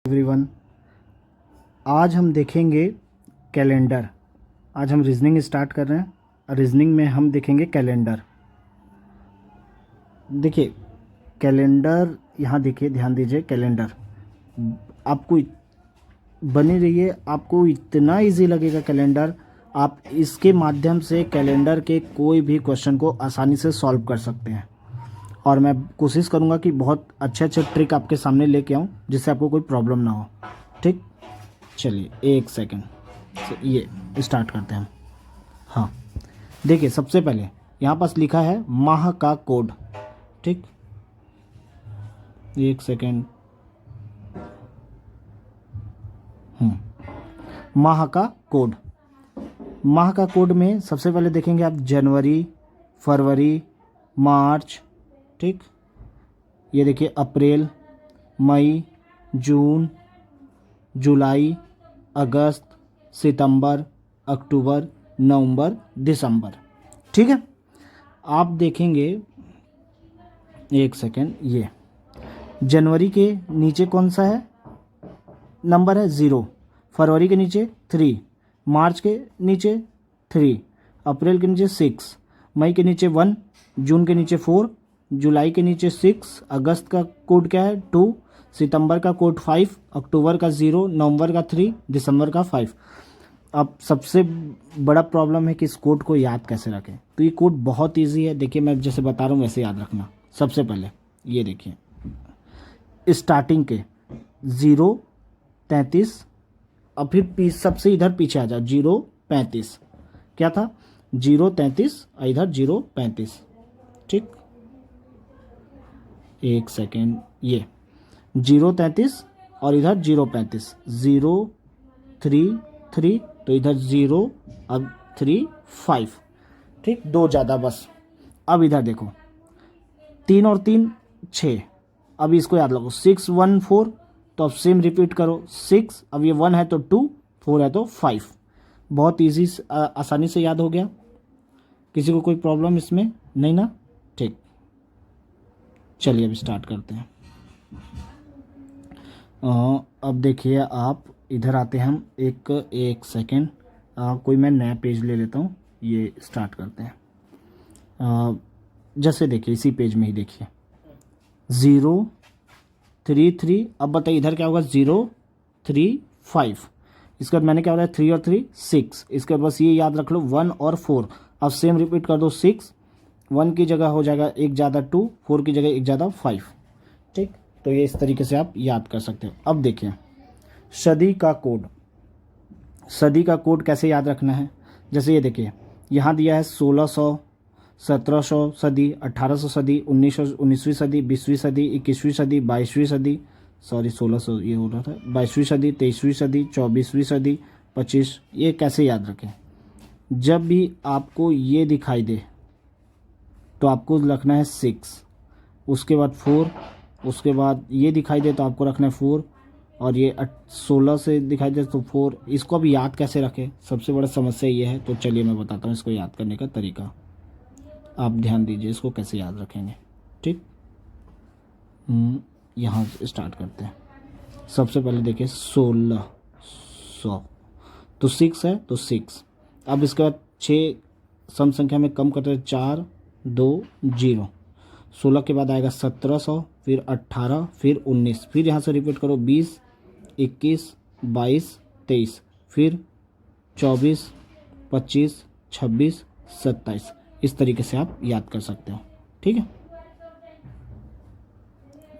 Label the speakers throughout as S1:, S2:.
S1: Everyone, आज हम देखेंगे कैलेंडर। आज हम रीजनिंग स्टार्ट कर रहे हैं। रीजनिंग में हम देखेंगे कैलेंडर। देखिए कैलेंडर, यहाँ देखिए, ध्यान दीजिए। कैलेंडर आपको बनी रहिए, आपको इतना इजी लगेगा कैलेंडर। आप इसके माध्यम से कैलेंडर के कोई भी क्वेश्चन को आसानी से सॉल्व कर सकते हैं। और मैं कोशिश करूंगा कि बहुत अच्छे अच्छे ट्रिक आपके सामने लेके आऊं जिससे आपको कोई प्रॉब्लम ना हो। ठीक, चलिए एक सेकंड से ये स्टार्ट करते हैं। हाँ, देखिए सबसे पहले यहाँ पास लिखा है माह का कोड। ठीक, एक सेकंड। माह का कोड। माह का कोड में सबसे पहले देखेंगे आप जनवरी, फरवरी, मार्च। ठीक, ये देखिए अप्रैल, मई, जून, जुलाई, अगस्त, सितंबर, अक्टूबर, नवंबर, दिसंबर। ठीक है, आप देखेंगे, एक सेकेंड, ये जनवरी के नीचे कौन सा है नंबर है? 0। फरवरी के नीचे 3, मार्च के नीचे 3, अप्रैल के नीचे 6, मई के नीचे 1, जून के नीचे 4, जुलाई के नीचे 6, अगस्त का कोड क्या है 2, सितंबर का कोड 5, अक्टूबर का 0, नवंबर का 3, दिसंबर का 5। अब सबसे बड़ा प्रॉब्लम है कि इस कोड को याद कैसे रखें। तो ये कोड बहुत इजी है। देखिए मैं जैसे बता रहा हूँ वैसे याद रखना। सबसे पहले ये देखिए, स्टार्टिंग के 0, 33, और फिर सबसे इधर पीछे आ जाओ 0, 35। क्या था? 0, 33 और इधर 0, 35। ठीक, एक सेकेंड, ये 0, 33 और इधर 0, 35। 0, 3, 3, तो इधर 0, अब 3, 5। ठीक, 2 ज़्यादा बस। अब इधर देखो 3 और 3 6। अब इसको याद रखो 6, 1, 4। तो अब सेम रिपीट करो 6, अब ये 1 है तो 2, 4 है तो 5। बहुत इजी, आसानी से याद हो गया। किसी को कोई प्रॉब्लम इसमें नहीं ना? ठीक, चलिए अब स्टार्ट करते हैं। अब देखिए आप इधर आते हैं हम। एक सेकेंड, कोई मैं नया पेज ले लेता हूँ। ये स्टार्ट करते हैं। जैसे देखिए इसी पेज में ही देखिए 0, 3, 3। अब बताइए इधर क्या होगा? 0, 3, 5। इसके बाद मैंने क्या बोला? 3 और 3 6। इसके बाद बस ये याद रख लो 1 और 4। अब सेम रिपीट कर दो 6, 1 की जगह हो जाएगा एक ज़्यादा 2, 4 की जगह एक ज़्यादा 5। ठीक, तो ये इस तरीके से आप याद कर सकते हो। अब देखिए सदी का कोड। सदी का कोड कैसे याद रखना है? जैसे ये देखिए यहाँ दिया है 1600, 1700 सदी, 1800 सदी, 19वीं सदी, 20वीं सदी, 21वीं सदी, 22वीं सदी, सॉरी 1600 ये हो रहा था, 22वीं सदी, 23वीं सदी, 24वीं सदी, 25। ये कैसे याद रखें? जब भी आपको ये दिखाई दे तो आपको रखना है 6, उसके बाद 4, उसके बाद ये दिखाई दे तो आपको रखना है 4, और ये 16 से दिखाई दे तो 4। इसको अब याद कैसे रखें? सबसे बड़ा समस्या ये है। तो चलिए मैं बताता हूँ इसको याद करने का तरीका। आप ध्यान दीजिए इसको कैसे याद रखेंगे। ठीक, यहाँ स्टार्ट करते हैं। सबसे पहले देखिए 1600, तो 6 है तो 6। अब इसके बाद 6 सम संख्या में कम करते हैं 4, 2, 0। 16 के बाद आएगा 1700, फिर 18, फिर 19, फिर यहाँ से रिपीट करो 20, 21, 22, 23, फिर 24, 25, 26, 27। इस तरीके से आप याद कर सकते हो। ठीक है,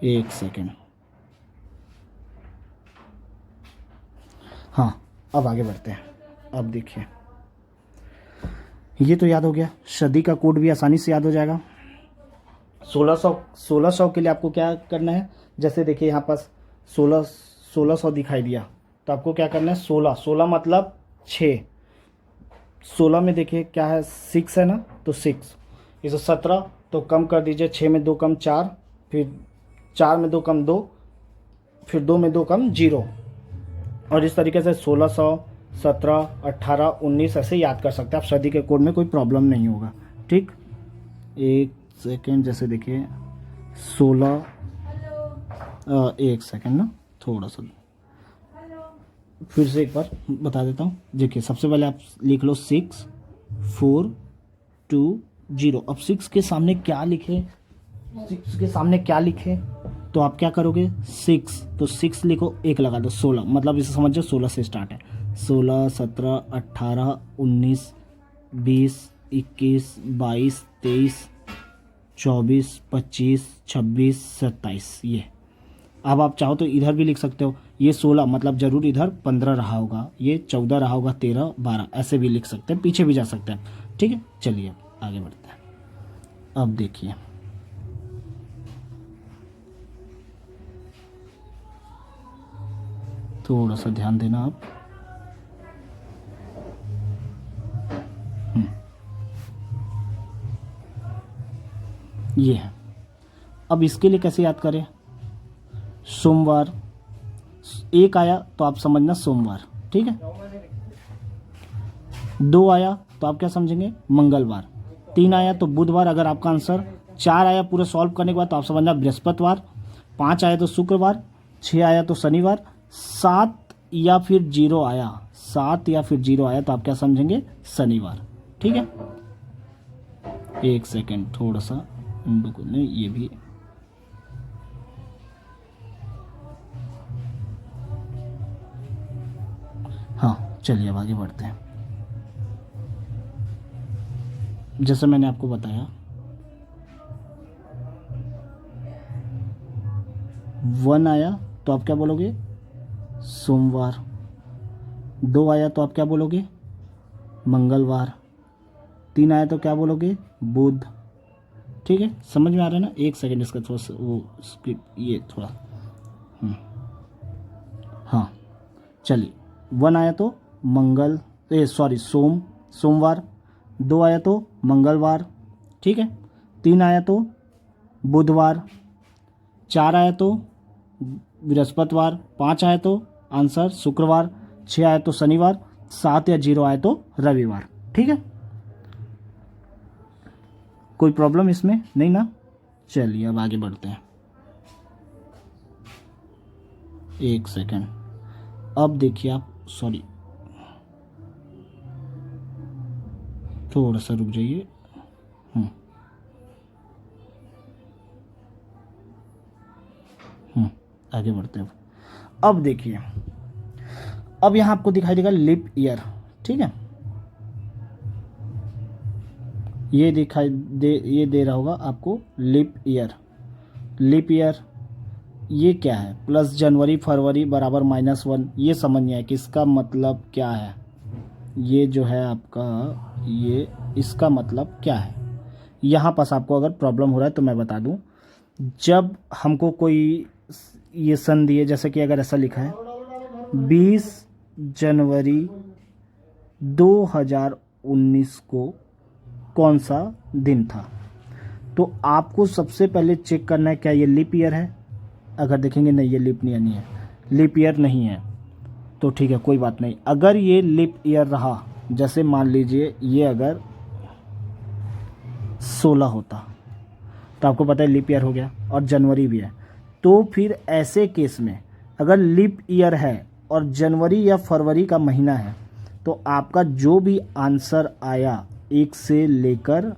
S1: एक सेकेंड। हाँ, अब आगे बढ़ते हैं। अब देखिए ये तो याद हो गया। सदी का कोड भी आसानी से याद हो जाएगा। 1600 के लिए आपको क्या करना है? जैसे देखिए यहाँ पास 1600 दिखाई दिया तो आपको क्या करना है? 16 मतलब 6। 16 में देखिए क्या है? 6 है ना, तो 6। इसे 17 तो कम कर दीजिए, 6 में 2 कम 4, फिर 4 में 2 कम 2, फिर 2 में 2 कम 0। और इस तरीके से 1600, 17, 18, 19 ऐसे याद कर सकते हैं आप। सदी के कोड में कोई प्रॉब्लम नहीं होगा। ठीक, एक सेकेंड। जैसे देखिए 16, एक सेकेंड ना, थोड़ा सा फिर से एक बार बता देता हूँ। देखिए सबसे पहले आप लिख लो 6 4 2 0। अब 6 के सामने क्या लिखे, 6 के सामने क्या लिखे, तो आप क्या करोगे 6, तो 6 लिखो, एक लगा दो 16, मतलब इसे समझो 16 से स्टार्ट है। 16 17 18 19 20 21 22 23 24 25 26 27। ये अब आप चाहो तो इधर भी लिख सकते हो, ये 16 मतलब जरूर इधर 15 रहा होगा, ये 14 रहा होगा, 13 12 ऐसे भी लिख सकते हैं, पीछे भी जा सकते हैं। ठीक है, चलिए अब आगे बढ़ते हैं। अब देखिए थोड़ा सा ध्यान देना आप। ये है। अब इसके लिए कैसे याद करें, सोमवार, एक आया तो आप समझना सोमवार, ठीक है। 2 आया तो आप क्या समझेंगे मंगलवार, 3 आया तो बुधवार अगर आपका आंसर, 4 आया पूरे सॉल्व करने के बाद तो आप समझना बृहस्पतिवार, 5 आया तो शुक्रवार, 6 आया तो शनिवार, 7 या फिर 0 आया, 7 या फिर 0 आया तो आप क्या समझेंगे शनिवार। ठीक है, एक सेकेंड थोड़ा सा नहीं, ये भी हाँ। चलिए अब आगे बढ़ते हैं। जैसे मैंने आपको बताया 1 आया तो आप क्या बोलोगे सोमवार, 2 आया तो आप क्या बोलोगे मंगलवार, 3 आया तो क्या बोलोगे बुध। ठीक है, समझ में आ रहा है ना। एक सेकंड इसका थोड़ा सा वो स्क्रिप्ट ये थोड़ा हाँ। चलिए 1 आया तो सोमवार, 2 आया तो मंगलवार, ठीक है, 3 आया तो बुधवार, 4 आया तो बृहस्पतिवार, 5 आया तो आंसर शुक्रवार, 6 आया तो शनिवार, 7 या 0 आया तो रविवार। ठीक है, कोई प्रॉब्लम इसमें नहीं ना। चलिए अब आगे बढ़ते हैं। एक सेकेंड, अब देखिए आप, सॉरी थोड़ा सा रुक जाइए। आगे बढ़ते हैं। अब देखिए, अब यहां आपको दिखाई देगा लिप ईयर, ठीक है, ये दिखाई दे, ये दे रहा होगा आपको लिप ईयर। लिप ईयर ये क्या है, प्लस जनवरी फरवरी बराबर -1, ये समझ नहीं आया कि इसका मतलब क्या है। ये जो है आपका, ये इसका मतलब क्या है। यहाँ पास आपको अगर प्रॉब्लम हो रहा है तो मैं बता दूं, जब हमको कोई ये सन दिए, जैसे कि अगर ऐसा लिखा है 20 जनवरी 2019 को कौन सा दिन था, तो आपको सबसे पहले चेक करना है क्या ये लीप ईयर है। अगर देखेंगे नहीं ये लीप ईयर नहीं है, लीप ईयर नहीं है तो ठीक है कोई बात नहीं। अगर ये लीप ईयर रहा, जैसे मान लीजिए ये अगर 16 होता तो आपको पता है लीप ईयर हो गया, और जनवरी भी है, तो फिर ऐसे केस में अगर लीप ईयर है और जनवरी या फरवरी का महीना है तो आपका जो भी आंसर आया 1 से लेकर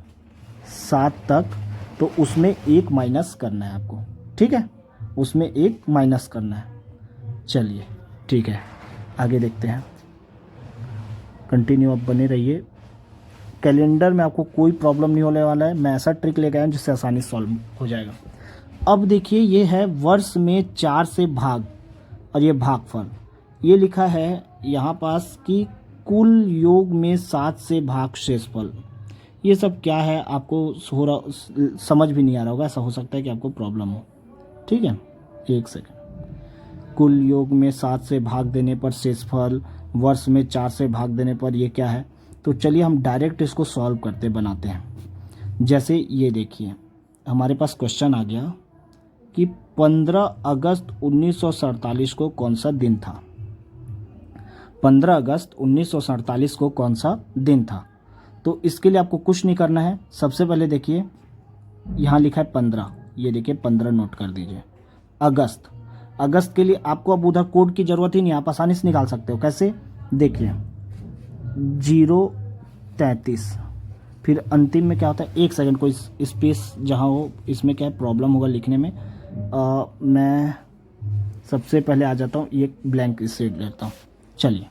S1: 7 तक, तो उसमें 1 माइनस करना है आपको। ठीक है, उसमें 1 माइनस करना है। चलिए ठीक है, आगे देखते हैं, कंटिन्यू आप बने रहिए। कैलेंडर में आपको कोई प्रॉब्लम नहीं होने वाला है, मैं ऐसा ट्रिक लेकर आया हूं जिससे आसानी से सॉल्व हो जाएगा। अब देखिए ये है वर्ष में 4 से भाग, और ये भागफल, ये लिखा है यहाँ पास कि कुल योग में 7 से भाग शेषफल। ये सब क्या है आपको समझ भी नहीं आ रहा होगा, ऐसा हो सकता है कि आपको प्रॉब्लम हो। ठीक है, एक सेकंड, कुल योग में 7 से भाग देने पर शेषफल, वर्ष में 4 से भाग देने पर ये क्या है। तो चलिए हम डायरेक्ट इसको सॉल्व करते बनाते हैं। जैसे ये देखिए हमारे पास क्वेश्चन आ गया कि 15 अगस्त 1947 को कौन सा दिन था। 15 अगस्त 1947 को कौन सा दिन था। तो इसके लिए आपको कुछ नहीं करना है। सबसे पहले देखिए यहाँ लिखा है 15, ये देखिए 15 नोट कर दीजिए। अगस्त, अगस्त के लिए आपको अब उधर कोड की ज़रूरत ही नहीं, आप आसानी से निकाल सकते हो। कैसे, देखिए 033, फिर अंतिम में क्या होता है, 1 सेकंड कोई स्पेस जहाँ हो, इसमें क्या है प्रॉब्लम होगा लिखने में। मैं सबसे पहले आ जाता हूँ, ये ब्लैंक स्लेट लेता हूँ। चलिए,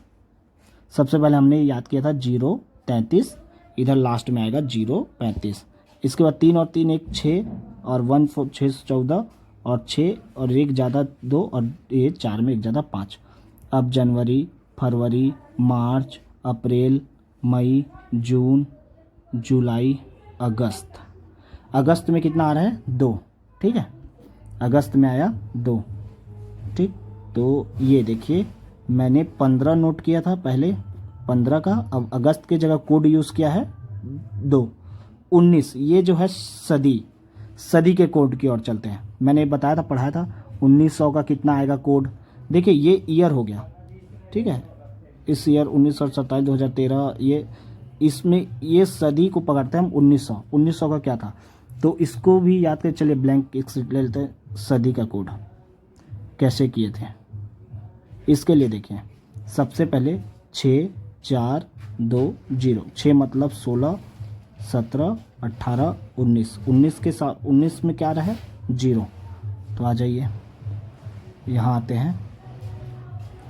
S1: सबसे पहले हमने याद किया था 033, इधर लास्ट में आएगा 035, इसके बाद 3 और 3 1 6 और 1 4 6 14 और 6 और 1 ज़्यादा 2 और ये 4 में 1 ज़्यादा 5। अब जनवरी, फरवरी, मार्च, अप्रैल, मई, जून, जुलाई, अगस्त। अगस्त में कितना आ रहा है, 2, ठीक है, अगस्त में आया 2, ठीक। तो ये देखिए मैंने 15 नोट किया था पहले, 15 का, अब अगस्त के जगह कोड यूज़ किया है 2। 19, ये जो है सदी के कोड की ओर चलते हैं। मैंने बताया था, पढ़ाया था 1900 का कितना आएगा कोड। देखिए ये ईयर हो गया, ठीक है, इस ईयर 1927 2013, ये इसमें ये सदी को पकड़ते हैं हम। 1900 का क्या था, तो इसको भी याद कर चलिए, ब्लैंक ले लेते हैं। सदी का कोड कैसे किए थे, इसके लिए देखिए, सबसे पहले 6 4 2 0, 6 मतलब 16 17 18 19, 19 के साथ 19 में क्या रहा है 0, तो आ जाइए यहाँ आते हैं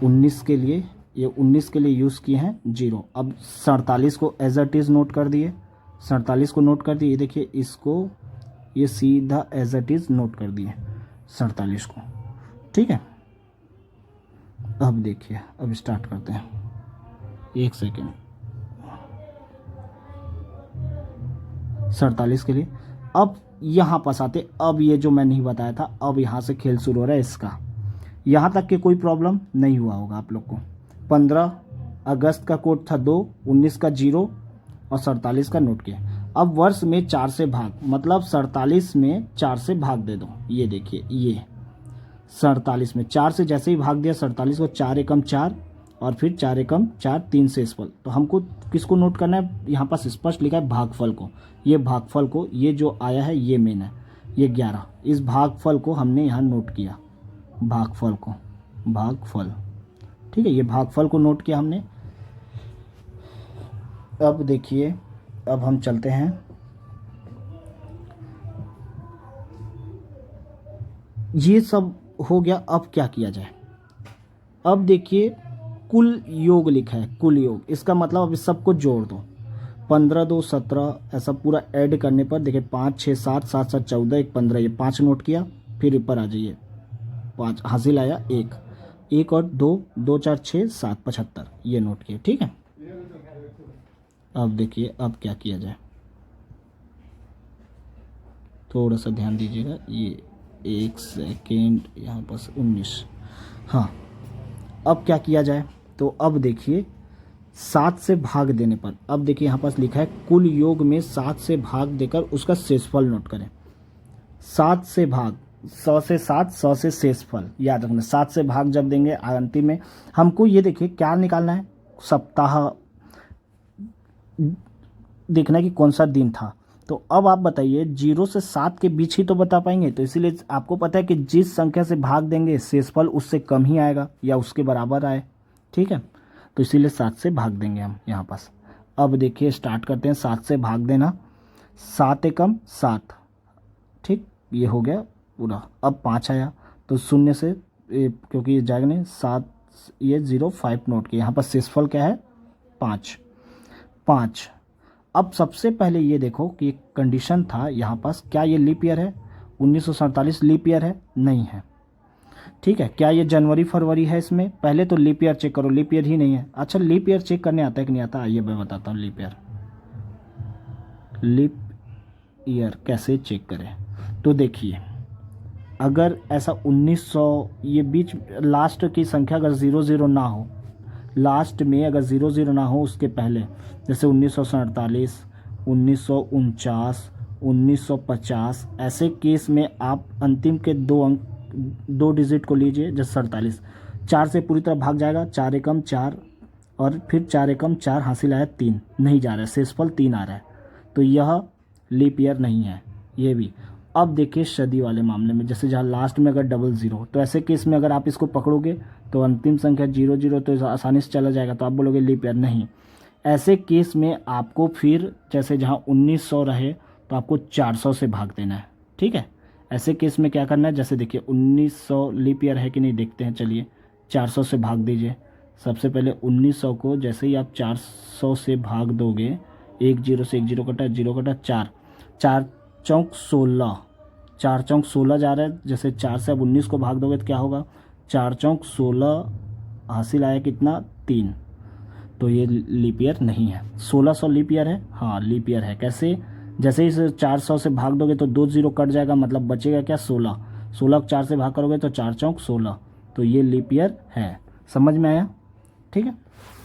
S1: 19 के लिए, ये 19 के लिए यूज़ किए हैं 0। अब 47 को एज इट इज़ नोट कर दिए, 47 को नोट कर दिए, ये देखिए इसको ये सीधा एज इट इज़ नोट कर दिए 47 को, ठीक है। अब देखिए, अब स्टार्ट करते हैं, 1 सेकेंड। 47 के लिए अब यहाँ पास आते, अब ये जो मैं नहीं बताया था, अब यहाँ से खेल शुरू हो रहा है इसका। यहाँ तक के कोई प्रॉब्लम नहीं हुआ होगा आप लोग को। 15 अगस्त का कोड था 2, 19 का 0 और 47 का नोट किया। अब वर्ष में 4 से भाग, मतलब 47 में 4 से भाग दे दो। ये देखिए, ये 47 में 4 से जैसे ही भाग दिया 47 को, 4 एकम 4 और फिर 4 एकम 4, 3 से स्पल। तो हमको किसको नोट करना है, यहाँ पास स्पष्ट लिखा है भागफल को। ये भागफल को, ये जो आया है ये मेन है, ये 11, इस भागफल को हमने यहाँ नोट किया, भागफल को, भागफल, ठीक है, ये भागफल को नोट किया हमने। अब देखिए, अब हम चलते हैं, ये सब हो गया। अब क्या किया जाए, अब देखिए कुल योग लिखा है, कुल योग, इसका मतलब अब इस सबको जोड़ दो, 15 2 17, ऐसा पूरा ऐड करने पर देखिए 5 6 7 7 7 14 1 15, ये 5 नोट किया, फिर ऊपर आ जाइए 5 हासिल आया 1 1 और 2 2 4 6 7 75, ये नोट किया, ठीक है। अब देखिए अब क्या किया जाए, थोड़ा सा ध्यान दीजिएगा, ये 1 सेकेंड, यहाँ पास 19, हाँ। अब क्या किया जाए, तो अब देखिए 7 से भाग देने पर, अब देखिए यहाँ पास लिखा है कुल योग में 7 से भाग देकर उसका शेषफल नोट करें। 7 से भाग, 100 से 7, 100 से शेषफल याद रखना। 7 से भाग जब देंगे अंतिम में हमको ये देखिए क्या निकालना है, सप्ताह देखना है कि कौन सा दिन था। तो अब आप बताइए 0 से 7 के बीच ही तो बता पाएंगे, तो इसीलिए आपको पता है कि जिस संख्या से भाग देंगे शेषफल उससे कम ही आएगा या उसके बराबर आए, ठीक है। तो इसीलिए 7 से भाग देंगे हम यहाँ पास। अब देखिए स्टार्ट करते हैं 7 से भाग देना, 7 एकम 7, ठीक, ये हो गया पूरा। अब 5 आया तो 0 से, क्योंकि ये जाएगा नहीं, 7 ये 0 5 नोट किया, यहाँ पर शेषफल क्या है 5। अब सबसे पहले ये देखो कि एक कंडीशन था यहाँ पास, क्या ये लीप ईयर है, 1947 लीप ईयर है, नहीं है, ठीक है। क्या ये जनवरी फरवरी है इसमें, पहले तो लीप ईयर चेक करो, लीप ईयर ही नहीं है। अच्छा लीप ईयर चेक करने आता है कि नहीं आता, आइए मैं बताता हूँ लीप ईयर कैसे चेक करें। तो देखिए अगर ऐसा 1900, ये बीच लास्ट की संख्या अगर 00 ना हो, लास्ट में अगर 00 ना हो उसके पहले, जैसे 1947 1949 1950, ऐसे केस में आप अंतिम के 2 अंक 2 डिजिट को लीजिए, जैसे 47, 4 से पूरी तरह भाग जाएगा, 4 एकम 4 और फिर 4 एकम 4 हासिल आया 3, नहीं जा रहा है, शेषफल 3 आ रहा है, तो यह लीप ईयर नहीं है। ये भी अब देखिए सदी वाले मामले में, जैसे जहाँ लास्ट में अगर डबल ज़ीरो, तो ऐसे केस में अगर आप इसको पकड़ोगे तो अंतिम संख्या 00 तो आसानी से चला जाएगा, तो आप बोलोगे लीप ईयर। नहीं, ऐसे केस में आपको फिर जैसे जहाँ 1900 रहे तो आपको 400 से भाग देना है, ठीक है। ऐसे केस में क्या करना है, जैसे देखिए 1900 लीप ईयर है कि नहीं देखते हैं, चलिए 400 से भाग दीजिए। सबसे पहले 1900 को जैसे ही आप 400 से भाग दोगे, एक जीरो से एक जीरो कटा, जीरो कटा, 4 4 चौक 16, 4 चौक 16 जा रहा है। जैसे 4 से अब 19 को भाग दोगे तो क्या होगा, 4 चौक 16 हासिल आया कितना, 3। तो ये लीप ईयर नहीं है। 1600 लीप ईयर है, हाँ लीप ईयर है। कैसे, जैसे ही इसे 400 से भाग दोगे तो 2 जीरो कट जाएगा, मतलब बचेगा क्या, 16। 16 को 4 से भाग करोगे तो 4 चौक 16, तो ये लीप ईयर है। समझ में आया, ठीक है।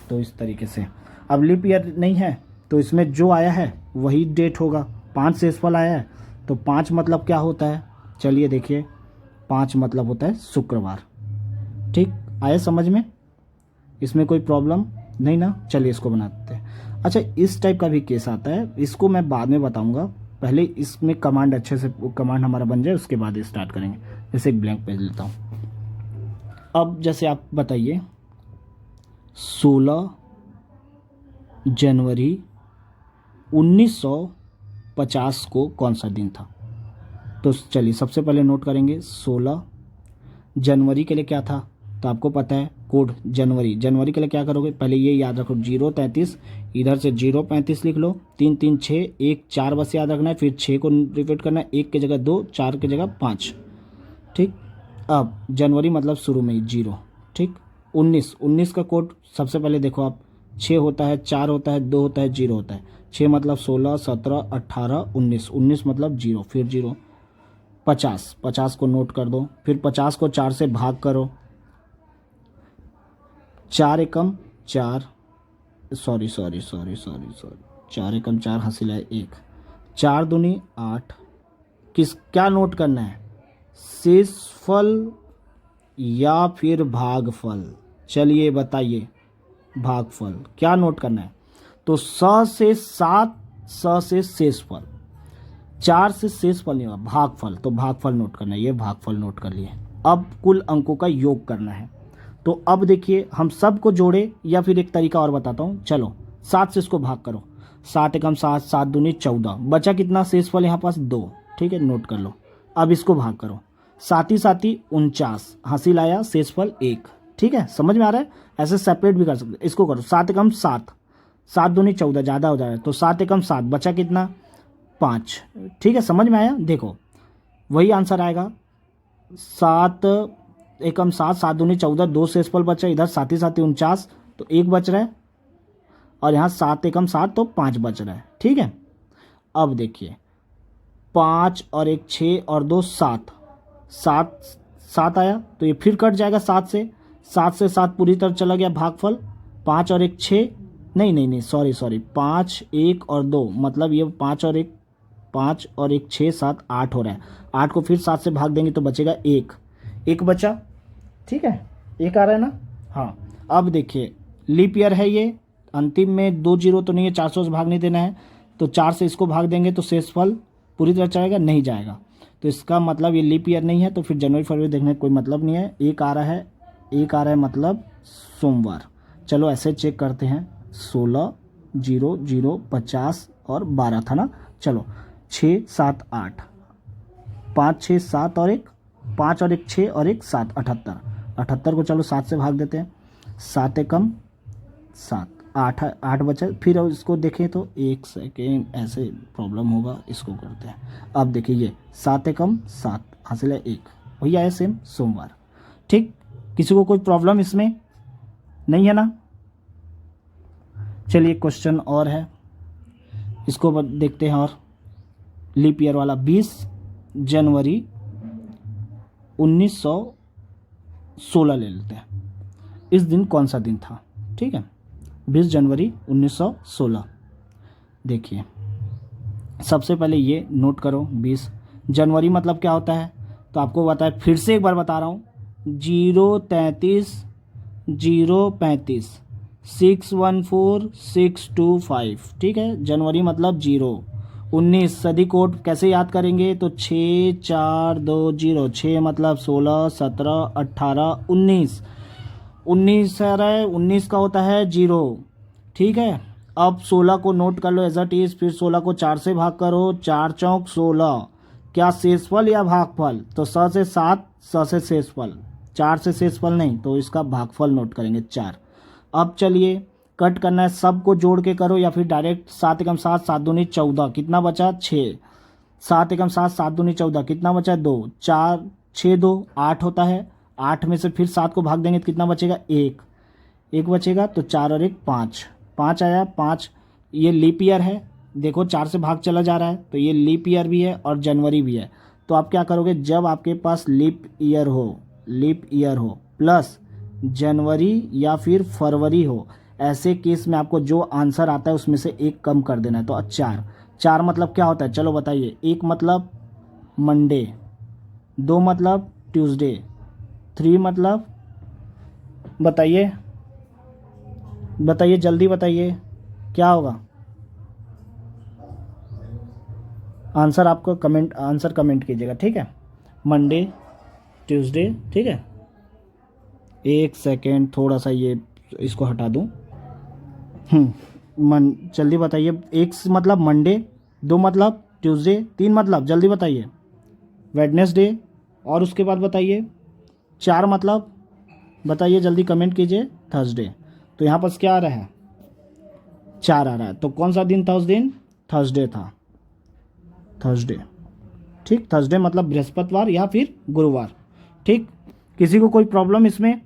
S1: तो इस तरीके से अब लीप ईयर नहीं है तो इसमें जो आया है वही डेट होगा। 5 शेषफल आया है तो 5 मतलब क्या होता है, चलिए देखिए, 5 मतलब होता है शुक्रवार। ठीक, आया समझ में, इसमें कोई प्रॉब्लम नहीं ना। चलिए इसको बनाते हैं। अच्छा, इस टाइप का भी केस आता है, इसको मैं बाद में बताऊंगा, पहले इसमें कमांड अच्छे से कमांड हमारा बन जाए, उसके बाद स्टार्ट करेंगे। जैसे एक ब्लैंक पेज लेता हूँ। अब जैसे आप बताइए 16 जनवरी 1950 को कौन सा दिन था। तो चलिए सबसे पहले नोट करेंगे 16 जनवरी के लिए क्या था, तो आपको पता है कोड जनवरी। जनवरी के लिए क्या करोगे, पहले ये याद रखो 033, इधर से 035 लिख लो, 3 3 6, 1 4 बस याद रखना है, फिर 6 को रिपीट करना है, 1 की जगह 2, 4 की जगह 5। ठीक, अब जनवरी मतलब शुरू में ही 0। ठीक, 19 का कोड सबसे पहले देखो आप, 6 होता है, 4 होता है, 2 होता है, 0 होता है। 6 मतलब 16 17 18 19, 19 मतलब 0, फिर 0। 50 को नोट कर दो, फिर 50 को 4 से भाग करो, 4 एकम 4, सॉरी 4 एकम 4 हासिल है 1, 4 दूनी 8। किस क्या नोट करना है, शेषफल या फिर भागफल, चलिए बताइए, भागफल क्या नोट करना है। तो स से 7, स से शेषफल, 4 से शेषफल नहीं होगा, भागफल, तो भागफल नोट करना है, ये भागफल नोट कर लिए। अब कुल अंकों का योग करना है। तो अब देखिए हम सबको जोड़े, या फिर एक तरीका और बताता हूँ, चलो 7 से इसको भाग करो, 7 एकम 7, 7 दूनी 14, बचा कितना शेषफल यहाँ पास 2, ठीक है नोट कर लो। अब इसको भाग करो, 7 ही 49 हासिल आया, शेषफल 1। ठीक है, समझ में आ रहा है, ऐसे सेपरेट भी कर सकते। इसको करो 7 एकम 7, 7 दूनी 14, ज़्यादा हो जाएगा, तो 7 एकम 7, बचा कितना 5। ठीक है, समझ में आया, देखो वही आंसर आएगा, 7 एकम 7, 7 दूनी 14, 2 शेषफल बचा, इधर 7 ही 49, तो 1 बच रहा है, और यहाँ 7 एकम 7 तो 5 बच रहा है। ठीक है, अब देखिए 5 और 1 6 और 2 7, 7 आया, तो ये फिर कट जाएगा 7 से, 7 से 7 पूरी तरह चला गया भागफल। 5 और 1 6, नहीं सॉरी 5 1 और 2, मतलब ये 5 और 1 6 7 8 हो रहा है। 8 को फिर 7 से भाग देंगे तो बचेगा 1 बचा। ठीक है, 1 आ रहा है ना। हाँ, अब देखिए लीप ईयर है ये, अंतिम में 2 जीरो तो नहीं है, 400 से भाग नहीं देना है, तो 4 से इसको भाग देंगे तो शेषफल पूरी तरह चलेगा, नहीं जाएगा, तो इसका मतलब ये लीप ईयर नहीं है। तो फिर जनवरी फरवरी देखने का कोई मतलब नहीं है। 1 आ रहा है मतलब सोमवार। चलो ऐसे चेक करते हैं, 16 0 0 50 और 12 था ना। चलो 6 7 8, 5 6 7 और 1, 5 और 1 6 और 1 7, 78 को चलो 7 से भाग देते हैं, 7 एकम 7, 8 बचा। फिर इसको देखें तो 1 सेकेंड, ऐसे प्रॉब्लम होगा, इसको करते हैं। अब देखिए ये 7 एकम 7 हासिल है 1, वही आया सेम सोमवार। ठीक, किसी को कोई प्रॉब्लम इसमें नहीं है ना। चलिए क्वेश्चन और है, इसको देखते हैं। और लीप ईयर वाला 20 जनवरी 1916 ले लेते हैं। इस दिन कौन सा दिन था, ठीक है, 20 जनवरी 1916। देखिए सबसे पहले ये नोट करो, 20 जनवरी मतलब क्या होता है, तो आपको बताया, फिर से एक बार बता रहा हूँ, 033 035 614 625। ठीक है, जनवरी मतलब 0, 19 सदी कोड कैसे याद करेंगे, तो 6420, 6 मतलब 16 17 18 19, 19 आ रहा है, 19 का होता है 0, ठीक है। अब 16 को नोट कर लो एज इट इज, फिर 16 को 4 से भाग करो, 4 चौक 16, क्या शेषफल या भागफल, तो 100 से 7, 100 से शेषफल, 4 से शेषफल नहीं, तो इसका भागफल नोट करेंगे 4। अब चलिए कट करना है, सबको जोड़ के करो या फिर डायरेक्ट 7 एकम 7, 7 दूनी 14, कितना बचा 6, 7 एकम 7, 7 दूनी 14, कितना बचा 2, 4 6 2 8 होता है, 8 में से फिर 7 को भाग देंगे तो कितना बचेगा 1, 1 बचेगा, तो 4 और 1 5, 5 आया 5। ये लीप ईयर है, देखो 4 से भाग चला जा रहा है, तो ये लीप ईयर भी है और जनवरी भी है। तो आप क्या करोगे, जब आपके पास लीप ईयर हो प्लस जनवरी या फिर फरवरी हो, ऐसे केस में आपको जो आंसर आता है उसमें से एक कम कर देना है। तो 4, 4 मतलब क्या होता है, चलो बताइए। 1 मतलब मंडे, 2 मतलब ट्यूसडे, 3 मतलब बताइए बताइए जल्दी बताइए क्या होगा आंसर, आपको आंसर कमेंट कीजिएगा, ठीक है। मंडे, ट्यूसडे, ठीक है। एक सेकेंड, थोड़ा सा ये इसको हटा दूँ। जल्दी बताइए। 1 मतलब मंडे, 2 मतलब ट्यूसडे, 3 मतलब जल्दी बताइए वेडनेसडे, और उसके बाद बताइए 4 मतलब बताइए जल्दी कमेंट कीजिए थर्सडे। तो यहाँ पर क्या आ रहा है 4 आ रहा है, तो कौन सा दिन था उस दिन, थर्सडे था, थर्सडे, ठीक। थर्सडे मतलब बृहस्पतिवार या फिर गुरुवार, ठीक। किसी को कोई प्रॉब्लम इसमें,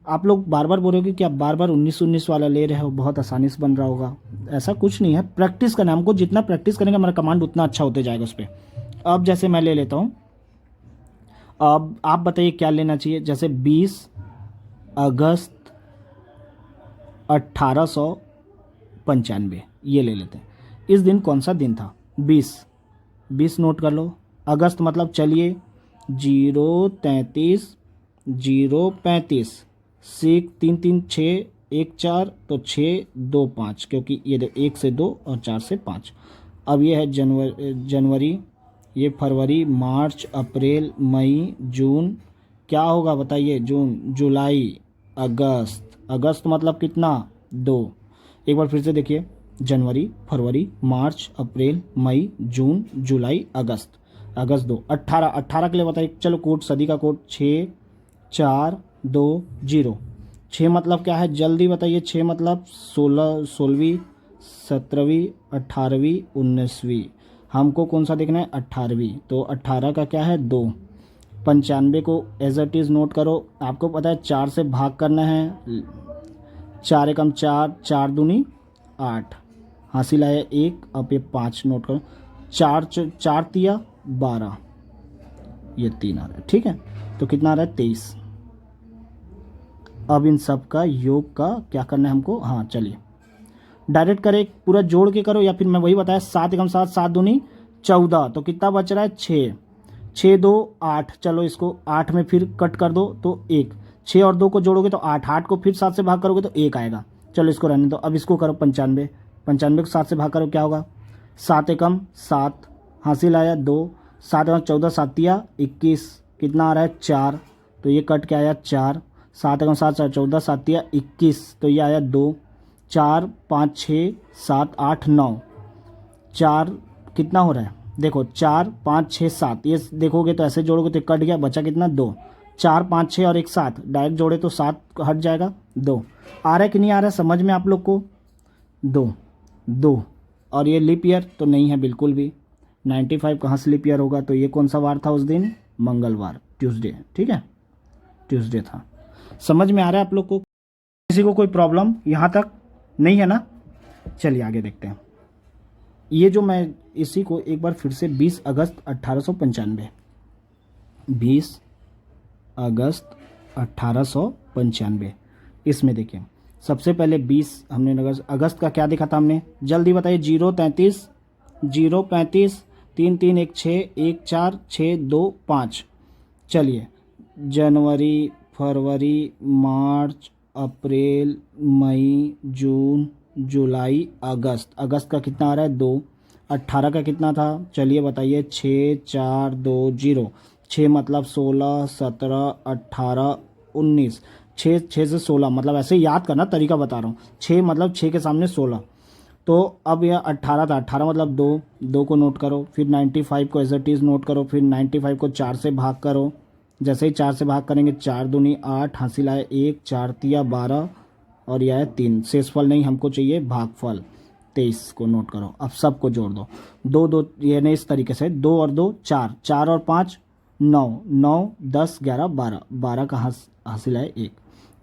S1: आप लोग बार बार बोलोगे कि आप बार बार 19 वाला ले रहे हो, बहुत आसानी से बन रहा होगा, ऐसा कुछ नहीं है, प्रैक्टिस करना है हमको, जितना प्रैक्टिस करेंगे हमारा कमांड उतना अच्छा होते जाएगा उस पर। अब जैसे मैं ले लेता हूँ, अब आप बताइए क्या लेना चाहिए, जैसे 20 अगस्त 1895 ये ले लेते हैं। इस दिन कौन सा दिन था, 20 नोट कर लो। अगस्त मतलब चलिए 033 035, 6 3 3 6 1 4, तो 6 2 5, क्योंकि ये 1 से 2 और 4 से 5। अब ये है जनवरी, ये फरवरी, मार्च, अप्रैल, मई, जून, क्या होगा बताइए, जून, जुलाई, अगस्त मतलब कितना 2। एक बार फिर से देखिए, जनवरी, फरवरी, मार्च, अप्रैल, मई, जून, जुलाई, अगस्त 2, 18 के लिए बताइए, चलो कोड सदी का कोड 6 4 2 0। 6 मतलब क्या है जल्दी बताइए, 6 मतलब 16वीं 17वीं 18वीं 19वीं, हमको कौन सा देखना है 18वीं, तो 18 का क्या है 2। 95 को एज इट इज़ नोट करो, आपको पता है 4 से भाग करना है, 4 एकम 4, 4 दूनी 8, हासिल आया 1, अब ये 5 नोट करो, 4 तिया 12, ये 3 आ रहा है, ठीक है। तो कितना आ रहा है 23। अब इन सब का योग का क्या करना है हमको, हाँ चलिए डायरेक्ट करें, पूरा जोड़ के करो, या फिर मैं वही बताया 7 एकम 7, 7 दूनी 14, तो कितना बच रहा है 6, 6 2 8, चलो इसको 8 में फिर कट कर दो तो 1, 6 और 2 को जोड़ोगे तो 8, 8 को फिर 7 से भाग करोगे तो 1 आएगा, चलो इसको रहने दो। अब इसको करो 95, 95 को 7 से भाग करो क्या होगा, 7 एकम 7, हासिल आया 2, 7 एकम 14, 7 21, कितना आ रहा है 4, तो ये कट के आया 4, 7 एकम 7, 7 14, 7 21, तो ये आया 2, 4 5 6 7 8 9, 4 कितना हो रहा है देखो 4 5 6 7, ये देखोगे तो ऐसे जोड़ोगे तो कट गया, बचा कितना 2, 4 5 6 और एक 7, डायरेक्ट जोड़े तो 7 हट जाएगा, 2 आ रहा है कि नहीं आ रहा है समझ में आप लोग को, 2 और ये लीप ईयर तो नहीं है बिल्कुल भी, 95 कहाँ से लीप ईयर होगा, तो ये कौन सा वार था उस दिन, मंगलवार, ट्यूसडे, ठीक है ट्यूसडे था। समझ में आ रहा है आप लोग को, किसी को कोई प्रॉब्लम यहाँ तक नहीं है ना, चलिए आगे देखते हैं। ये जो मैं इसी को एक बार फिर से 20 अगस्त 1895, 20 अगस्त 1895, इसमें देखिए सबसे पहले 20 हमने अगस्त का क्या देखा था हमने, जल्दी बताइए, 033 035 3 3 1 6 1 4 6 2 5, चलिए जनवरी फरवरी मार्च अप्रैल मई जून जुलाई अगस्त, अगस्त का कितना आ रहा है 2, 18 का कितना था, चलिए बताइए। 6 4 2 0। 6 मतलब 16 17 18 19। 6 से 16 मतलब ऐसे याद करना, तरीका बता रहा हूँ। 6 मतलब 6 के सामने 16। तो अब यह 18 था, 18 मतलब 2, 2 को नोट करो, फिर 95 को एज इट इज़ नोट करो, फिर 95 को 4 से भाग करो। जैसे ही 4 से भाग करेंगे, 4 दूनी 8, हासिल आए 1, 4 तिया 12 और यह है 3। शेषफल नहीं, हमको चाहिए भागफल। 23 को नोट करो। अब सबको जोड़ दो, 2 2 ये नहीं, इस तरीके से 2 और 2 4, 4 और 5 9, 9 10 11 12, 12 का हासिल है 1,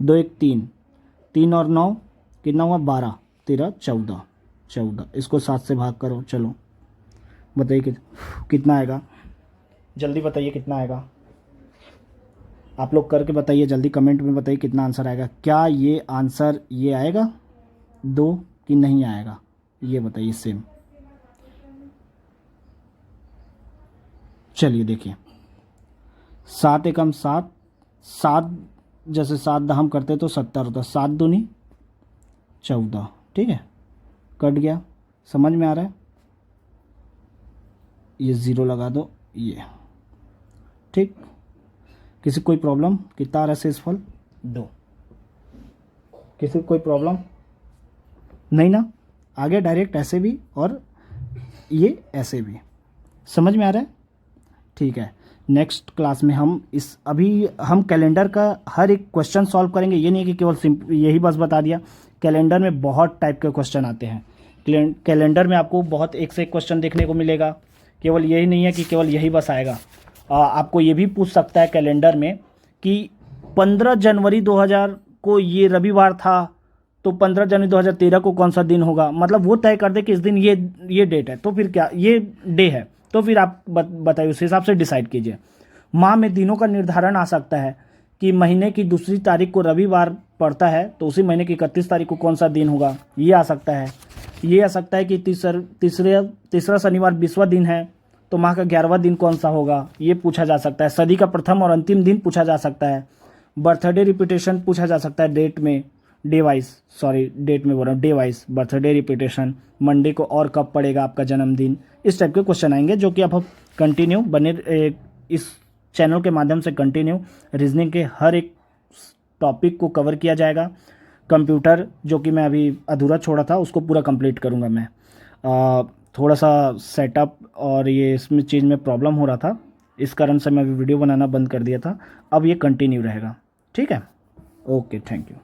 S1: 2 1 3, 3 और 9 कितना हुआ 12, 13 14, 14। इसको 7 से भाग करो। चलो बताइए कितना आएगा, जल्दी बताइए कितना आएगा। आप लोग करके बताइए जल्दी, कमेंट में बताइए कितना आंसर आएगा। क्या ये आंसर ये आएगा 2 कि नहीं आएगा, ये बताइए सेम। चलिए देखिए, 7 एकम 7, 7 जैसे 7 दहम करते तो 70 होता, 7 दूनी 14, ठीक है, कट गया। समझ में आ रहा है, ये 0 लगा दो, ये ठीक। किसी कोई प्रॉब्लम, कितना आ रहा है शेषफल 2, किसी कोई प्रॉब्लम नहीं ना। आगे डायरेक्ट ऐसे भी और ये ऐसे भी, समझ में आ रहा है, ठीक है। नेक्स्ट क्लास में हम अभी हम कैलेंडर का हर एक क्वेश्चन सॉल्व करेंगे। ये नहीं कि केवल यही बस बता दिया। कैलेंडर में बहुत टाइप के क्वेश्चन आते हैं। कैलेंडर में आपको बहुत एक से एक क्वेश्चन देखने को मिलेगा। केवल यही नहीं है कि केवल यही बस आएगा। आपको ये भी पूछ सकता है कैलेंडर में कि 15 जनवरी 2000 को ये रविवार था, तो 15 जनवरी 2013 को कौन सा दिन होगा। मतलब वो तय कर दे कि इस दिन ये डेट है, तो फिर क्या ये डे है, तो फिर आप बताइए, उस हिसाब से डिसाइड कीजिए। माह में दिनों का निर्धारण आ सकता है कि महीने की दूसरी तारीख को रविवार पड़ता है, तो उसी महीने की 31 तारीख को कौन सा दिन होगा, ये आ सकता है। ये आ सकता है कि तीसरा शनिवार 20वां दिन है, तो माह का 11वां दिन कौन सा होगा, ये पूछा जा सकता है। सदी का प्रथम और अंतिम दिन पूछा जा सकता है। बर्थडे रिपीटेशन पूछा जा सकता है, डेट में, डे वाइज, सॉरी डेट में बोल रहा हूँ, day wise birthday repetition, Monday को और कब पड़ेगा आपका जन्मदिन। इस टाइप के क्वेश्चन आएंगे, जो कि आप कंटिन्यू बने इस चैनल के माध्यम से कंटिन्यू रीजनिंग के हर एक टॉपिक को कवर किया जाएगा। कंप्यूटर जो कि मैं अभी अधूरा छोड़ा था, उसको पूरा कंप्लीट करूँगा मैं। थोड़ा सा सेटअप और ये इसमें चीज़ में प्रॉब्लम हो रहा था, इस कारण से मैं अभी वीडियो बनाना बंद कर दिया था। अब ये कंटिन्यू रहेगा, ठीक है। Okay, thank you.